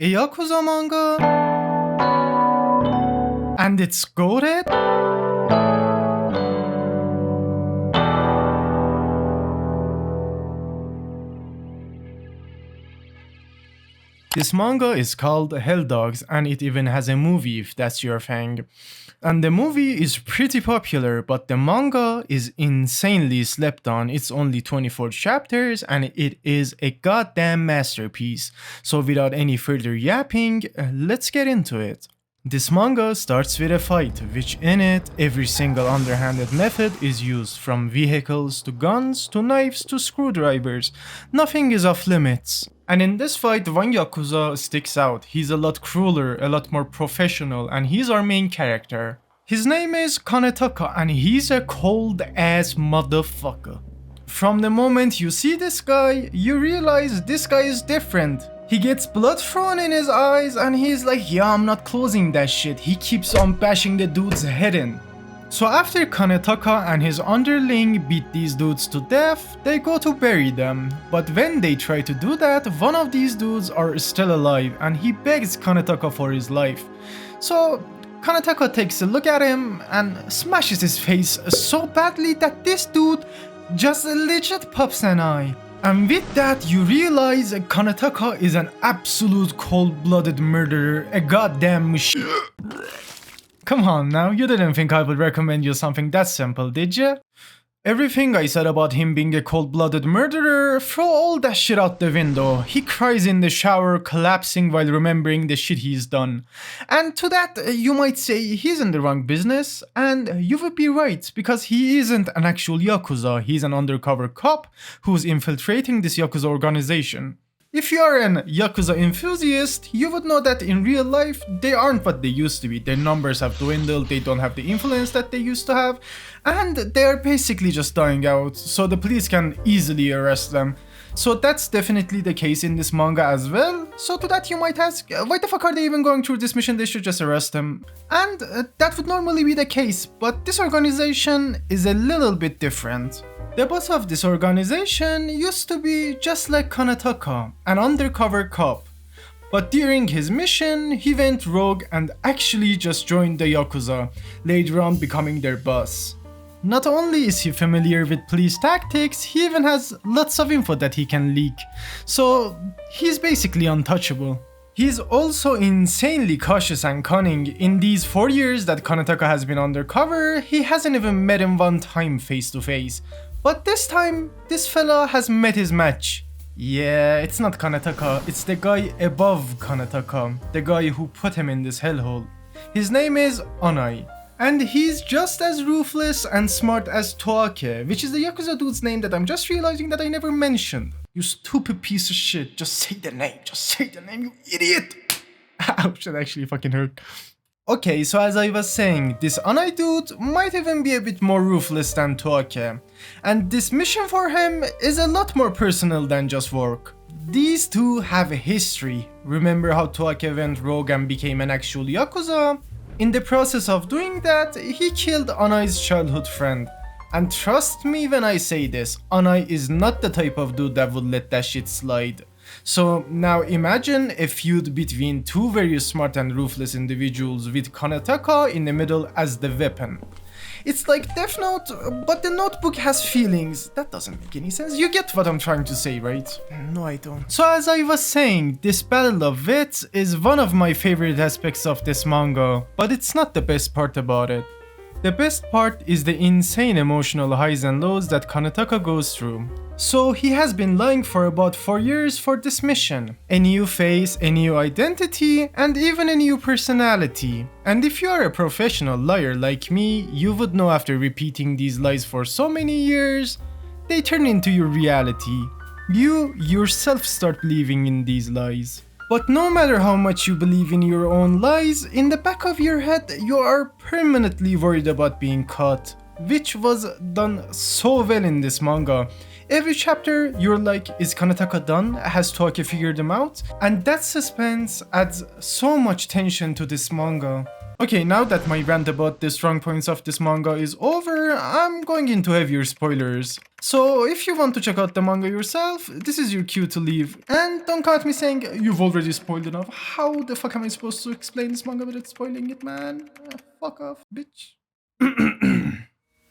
A Yakuza manga? And it's goated? This manga is called Helldogs, and it even has a movie if that's your thing. And the movie is pretty popular, but the manga is insanely slept on. It's only 24 chapters and it is a goddamn masterpiece. So without any further yapping, let's get into it. This manga starts with a fight, which in it, every single underhanded method is used, from vehicles to guns to knives to screwdrivers. Nothing is off limits. And in this fight, one Yakuza sticks out. He's a lot crueler, a lot more professional, and he's our main character. His name is Kanetaka, and he's a cold-ass motherfucker. From the moment you see this guy, you realize this guy is different. He gets blood thrown in his eyes and he's like, yeah, I'm not closing that shit. He keeps on bashing the dude's head in. So after Kanetaka and his underling beat these dudes to death, they go to bury them. But when they try to do that, one of these dudes are still alive and he begs Kanetaka for his life. So Kanetaka takes a look at him and smashes his face so badly that this dude just legit pops an eye. And with that, you realize Kanetaka is an absolute cold-blooded murderer, a goddamn machine. Come on now, you didn't think I would recommend you something that simple, did you? Everything I said about him being a cold-blooded murderer, throw all that shit out the window. He cries in the shower, collapsing while remembering the shit he's done. And to that, you might say he's in the wrong business, and you would be right, because he isn't an actual Yakuza, he's an undercover cop who's infiltrating this Yakuza organization. If you are an Yakuza enthusiast, you would know that in real life, they aren't what they used to be. Their numbers have dwindled, they don't have the influence that they used to have, and they are basically just dying out, so the police can easily arrest them. So that's definitely the case in this manga as well. So to that you might ask, why the fuck are they even going through this mission? They should just arrest him. And that would normally be the case, but this organization is a little bit different. The boss of this organization used to be just like Kanetaka, an undercover cop. But during his mission, he went rogue and actually just joined the Yakuza, later on becoming their boss. Not only is he familiar with police tactics, he even has lots of info that he can leak. So he's basically untouchable. He's also insanely cautious and cunning. In these 4 years that Kanetaka has been undercover, he hasn't even met him one time face to face. But this time, this fella has met his match. Yeah, it's not Kanetaka, it's the guy above Kanetaka, the guy who put him in this hellhole. His name is Onai, and he's just as ruthless and smart as Toake, which is the Yakuza dude's name that I'm just realizing that I never mentioned. You stupid piece of shit, just say the name, you idiot! Ouch, that actually fucking hurt. Okay, so as I was saying, this Onai dude might even be a bit more ruthless than Toake, and this mission for him is a lot more personal than just work. These two have a history. Remember how Toake went rogue and became an actual Yakuza? In the process of doing that, he killed Onai's childhood friend. And trust me when I say this, Onai is not the type of dude that would let that shit slide. So now imagine a feud between two very smart and ruthless individuals with Kanetaka in the middle as the weapon. It's like Death Note, but the notebook has feelings. That doesn't make any sense. You get what I'm trying to say, right? No, I don't. So as I was saying, this battle of wits is one of my favorite aspects of this manga, but it's not the best part about it. The best part is the insane emotional highs and lows that Kanetaka goes through. So he has been lying for about 4 years for this mission. A new face, a new identity, and even a new personality. And if you are a professional liar like me, you would know after repeating these lies for so many years, they turn into your reality. You yourself start believing in these lies. But no matter how much you believe in your own lies, in the back of your head you are permanently worried about being caught, which was done so well in this manga. Every chapter you're like, is Kanetaka done? Has Toake figured him out? And that suspense adds so much tension to this manga. Okay, now that my rant about the strong points of this manga is over, I'm going into heavier spoilers. So if you want to check out the manga yourself, this is your cue to leave. And don't count me saying you've already spoiled enough. How the fuck am I supposed to explain this manga without spoiling it, man? Fuck off, bitch.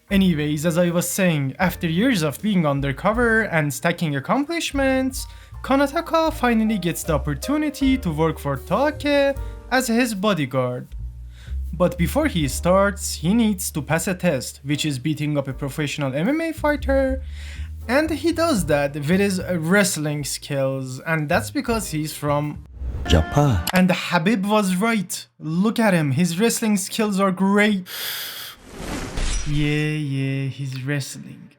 Anyways, as I was saying, after years of being undercover and stacking accomplishments, Kanataka finally gets the opportunity to work for Take as his bodyguard. But before he starts, he needs to pass a test, which is beating up a professional MMA fighter, and he does that with his wrestling skills, and that's because he's from Japan. And Habib was right. Look at him, his wrestling skills are great. Yeah, he's wrestling.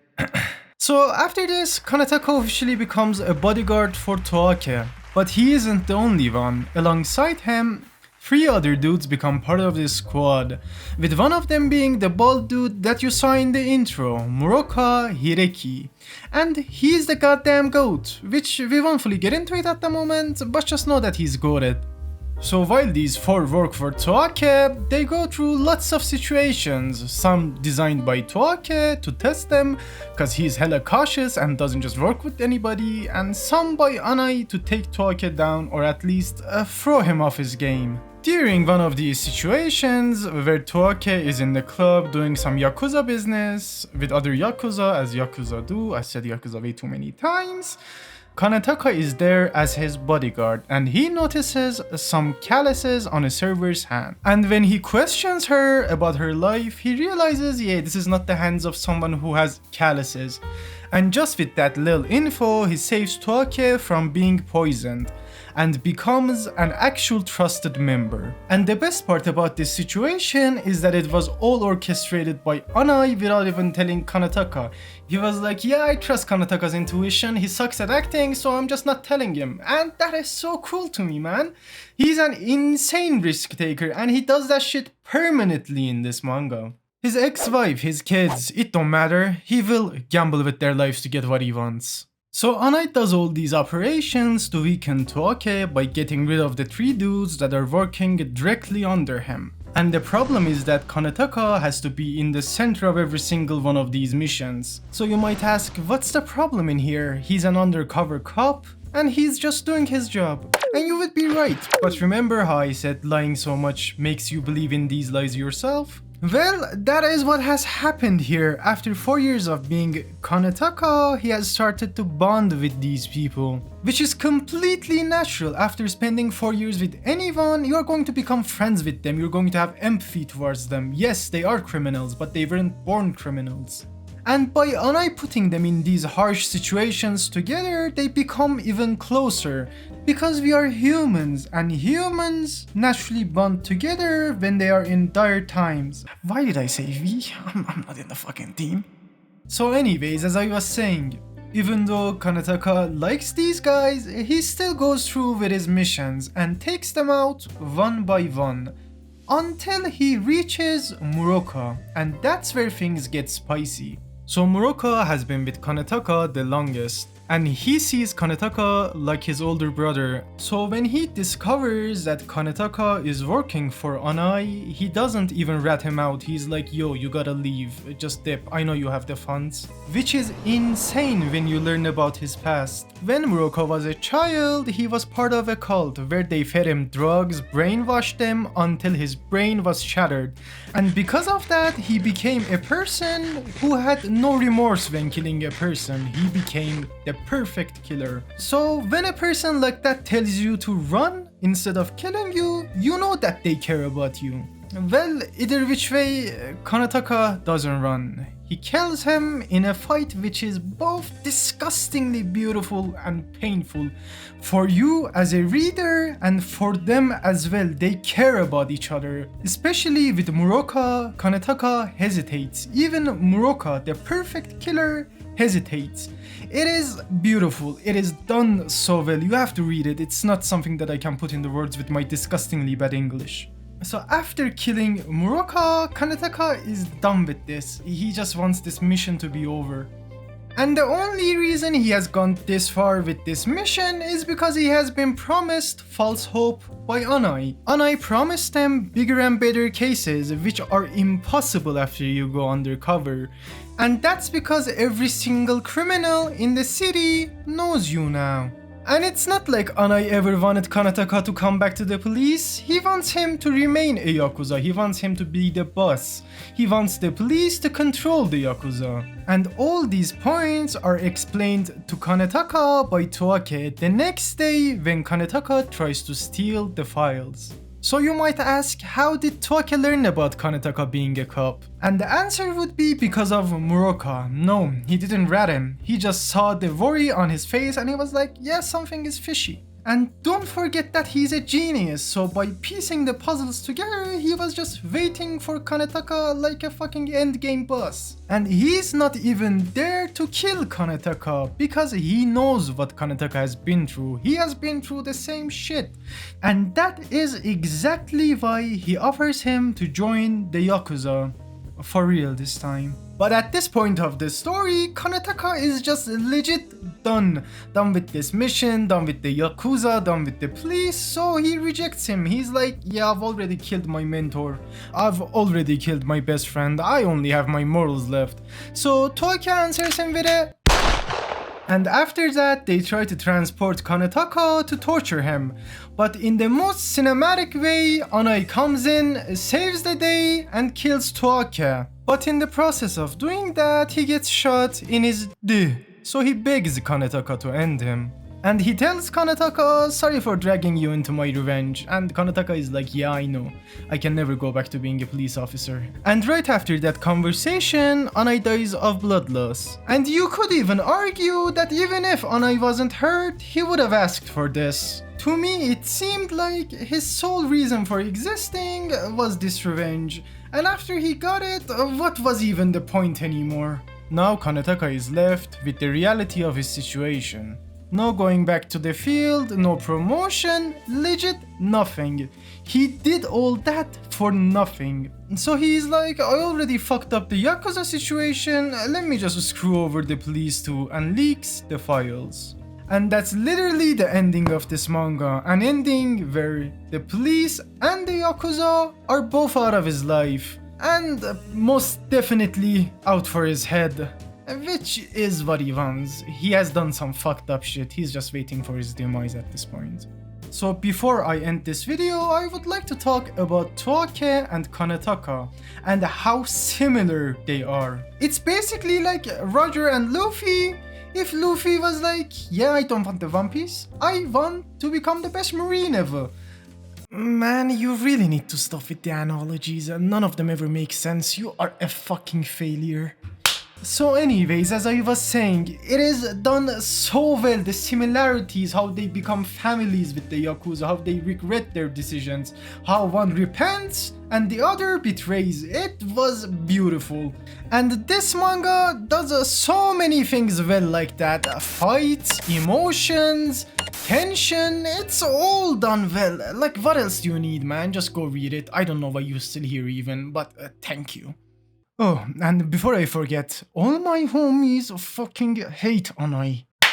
So after this, Kanataka officially becomes a bodyguard for Toake, but he isn't the only one. Alongside him, 3 other dudes become part of this squad, with one of them being the bald dude that you saw in the intro, Muroka Hireki. And he's the goddamn goat, which we won't fully get into it at the moment, but just know that he's goated. So while these 4 work for Toake, they go through lots of situations, some designed by Toake to test them, cause he's hella cautious and doesn't just work with anybody, and some by Anai to take Toake down or at least throw him off his game. During one of these situations, where Toake is in the club doing some Yakuza business with other Yakuza, as Yakuza do, I said Yakuza way too many times, Kanataka is there as his bodyguard, and he notices some calluses on a server's hand. And when he questions her about her life, he realizes, yeah, this is not the hands of someone who has calluses. And just with that little info, he saves Toake from being poisoned and becomes an actual trusted member. And the best part about this situation is that it was all orchestrated by Anai without even telling Kanataka. He was like, yeah, I trust Kanataka's intuition, he sucks at acting, so I'm just not telling him. And that is so cool to me, man. He's an insane risk taker, and he does that shit permanently in this manga. His ex-wife, his kids, it don't matter, he will gamble with their lives to get what he wants. So Anai does all these operations to weaken Toake by getting rid of the 3 dudes that are working directly under him. And the problem is that Kanataka has to be in the center of every single one of these missions. So you might ask, what's the problem in here? He's an undercover cop and he's just doing his job. And you would be right, but remember how I said lying so much makes you believe in these lies yourself? Well, that is what has happened here. After 4 years of being Kanataka, he has started to bond with these people, which is completely natural. After spending 4 years with anyone, you are going to become friends with them, you're going to have empathy towards them. Yes, they are criminals, but they weren't born criminals. And by Anai putting them in these harsh situations together, they become even closer. Because we are humans, and humans naturally bond together when they are in dire times. Why did I say we? I'm not in the fucking team. So anyways, as I was saying, even though Kanataka likes these guys, he still goes through with his missions and takes them out one by one. Until he reaches Muroka, and that's where things get spicy. So Muroka has been with Kanataka the longest, and he sees Kanataka like his older brother. So when he discovers that Kanataka is working for Anai, he doesn't even rat him out. He's like, yo, you gotta leave, just dip, I know you have the funds. Which is insane when you learn about his past. When Muroka was a child, he was part of a cult where they fed him drugs, brainwashed him until his brain was shattered. And because of that, he became a person who had no remorse when killing a person. He became the perfect killer. So when a person like that tells you to run instead of killing you, you know that they care about you. Well, either which way, Kanataka doesn't run. He kills him in a fight which is both disgustingly beautiful and painful. For you as a reader and for them as well, they care about each other. Especially with Muroka, Kanataka hesitates. Even Muroka, the perfect killer, hesitates. It is beautiful, it is done so well, you have to read it, it's not something that I can put in the words with my disgustingly bad English. So after killing Muroka, Kanataka is done with this, he just wants this mission to be over. And the only reason he has gone this far with this mission is because he has been promised false hope by Anai. Anai promised them bigger and better cases which are impossible after you go undercover. And that's because every single criminal in the city knows you now. And it's not like Anai ever wanted Kanetaka to come back to the police. He wants him to remain a Yakuza. He wants him to be the boss. He wants the police to control the Yakuza. And all these points are explained to Kanetaka by Toake the next day when Kanetaka tries to steal the files. So you might ask, how did Toake learn about Kanetaka being a cop? And the answer would be because of Muroka. No, he didn't rat him. He just saw the worry on his face and he was like, yeah, something is fishy. And don't forget that he's a genius, so by piecing the puzzles together, he was just waiting for Kanetaka like a fucking endgame boss. And he's not even there to kill Kanetaka because he knows what Kanetaka has been through. He has been through the same shit. And that is exactly why he offers him to join the Yakuza. For real this time. But at this point of the story, Kanetaka is just legit done. Done with this mission, done with the Yakuza, done with the police, so he rejects him. He's like, yeah, I've already killed my mentor. I've already killed my best friend. I only have my morals left. So Toaki answers him with a... And after that, they try to transport Kanetaka to torture him. But in the most cinematic way, Anai comes in, saves the day, and kills Toake. But in the process of doing that, he gets shot in his D. So he begs Kanetaka to end him. And he tells Kanetaka, sorry for dragging you into my revenge. And Kanetaka is like, yeah, I know. I can never go back to being a police officer. And right after that conversation, Anai dies of blood loss. And you could even argue that even if Anai wasn't hurt, he would have asked for this. To me, it seemed like his sole reason for existing was this revenge. And after he got it, what was even the point anymore? Now Kanetaka is left with the reality of his situation. No going back to the field, no promotion, legit nothing. He did all that for nothing. So he's like, I already fucked up the Yakuza situation, let me just screw over the police too, and leaks the files. And that's literally the ending of this manga, an ending where the police and the Yakuza are both out of his life, and most definitely out for his head. Which is what he wants. He has done some fucked up shit, he's just waiting for his demise at this point. So before I end this video, I would like to talk about Toake and Kanetaka and how similar they are. It's basically like Roger and Luffy. If Luffy was like, yeah, I don't want the One Piece, I want to become the best marine ever. Man, you really need to stop with the analogies, none of them ever make sense, you are a fucking failure. So anyways, as I was saying, it is done so well, the similarities, how they become families with the Yakuza, how they regret their decisions, how one repents and the other betrays. It was beautiful. And this manga does so many things well like that. Fights, emotions, tension, it's all done well. Like, what else do you need, man? Just go read it. I don't know why you're still here even, but thank you. Oh, and before I forget, all my homies fucking hate Anai.